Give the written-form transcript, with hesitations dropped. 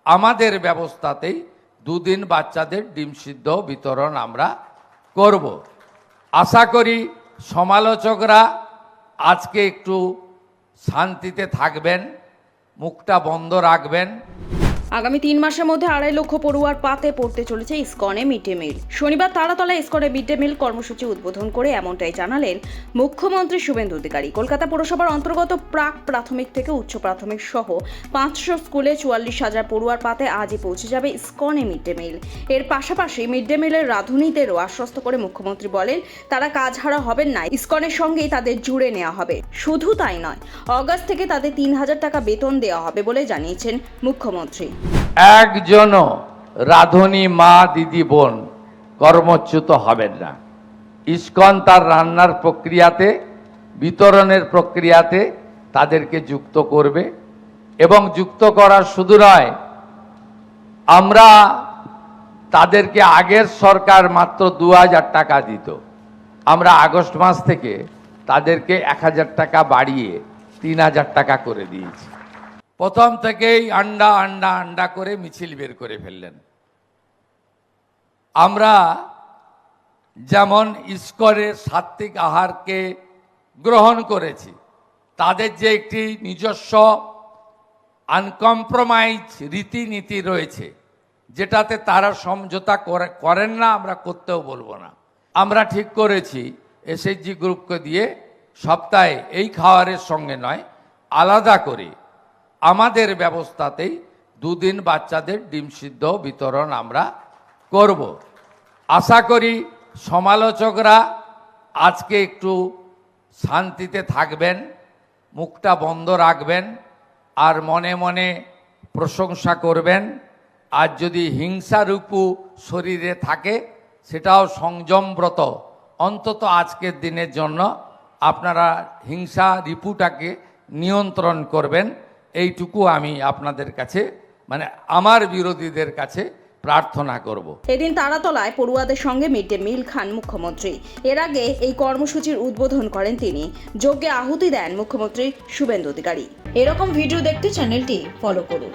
আমাদের ব্যবস্থাতেই দুদিন বাচ্চাদের ডিম সিদ্ধ বিতরণ আমরা করব। আশা করি সমালোচকরা আজকে একটু শান্তিতে থাকবেন, মুখটা বন্ধ রাখবেন। আগামী 3 মাসের মধ্যে 2.5 লক্ষ পড়ুয়ার পাতে পড়তে চলেছে ইসকনে মিড ডে মিল। শনিবার তারাতলায় ইসকনে মিড ডে মিল কর্মসূচি উদ্বোধন করে এমনটাই জানালেন মুখ্যমন্ত্রী শুভেন্দু অধিকারী। কলকাতা পৌরসভার অন্তর্গত প্রাক প্রাথমিক থেকে উচ্চ প্রাথমিক সহ 500 স্কুলে 44,000 পড়ুয়ার পাতে আজই পৌঁছে যাবে ইসকনে মিড ডে মিল। এর পাশাপাশি মিড ডে মিলের রাঁধুনিদেরও আশ্বস্ত করে মুখ্যমন্ত্রী বলেন, তারা কাজ হারা হবেন না, ইসকনের সঙ্গেই তাদের জুড়ে নেওয়া হবে। শুধু তাই নয়, অগাস্ট থেকে তাদের 3,000 টাকা বেতন দেওয়া হবে বলে জানিয়েছেন মুখ্যমন্ত্রী। একজনও রাঁধুনি মা দিদি বোন কর্মচ্যুত হবেন না। ইসকন তার রান্নার প্রক্রিয়াতে, বিতরণের প্রক্রিয়াতে তাদেরকে যুক্ত করবে এবং যুক্ত করা শুধু নয়, আমরা তাদেরকে আগের সরকার মাত্র 2,000 টাকা দিত, আমরা আগস্ট মাস থেকে তাদেরকে 1,000 টাকা বাড়িয়ে 3,000 টাকা করে দিয়েছি। প্রথম থেকেই আন্ডা আন্ডা আন্ডা করে মিছিল বের করে ফেললেন। আমরা যেমন ইসকনের সাত্ত্বিক আহারকে গ্রহণ করেছি, তাদের যে একটি নিজস্ব আনকম্প্রোমাইজ রীতিনীতি রয়েছে, যেটাতে তারা সমঝোতা করেন না, আমরা করতেও বলবো না। আমরা ঠিক করেছি এসএইচজি গ্রুপকে দিয়ে সপ্তাহে এই খাবারের সঙ্গে নয়, আলাদা করে আমাদের ব্যবস্থাতেই দুদিন বাচ্চাদের ডিম সিদ্ধ বিতরণ আমরা করব। আশা করি সমালোচকরা আজকে একটু শান্তিতে থাকবেন, মুখটা বন্ধ রাখবেন আর মনে মনে প্রশংসা করবেন। আর যদি হিংসারূপু শরীরে থাকে, সেটাও সংযমব্রত অন্তত আজকের দিনের জন্য আপনারা হিংসা রিপুটাকে নিয়ন্ত্রণ করবেন, এইটুকু আমি আপনাদের কাছে, মানে আমার বিরোধীদের কাছে প্রার্থনা করব। এদিন তারাতলায় পড়ুয়াদের সঙ্গে মিড ডে মিল খান মুখ্যমন্ত্রী। এর আগে এই কর্মসূচির উদ্বোধন করেন তিনি। যজ্ঞে আহুতি দেন মুখ্যমন্ত্রী শুভেন্দু অধিকারী। এরকম ভিডিও দেখতে চ্যানেলটি ফলো করুন।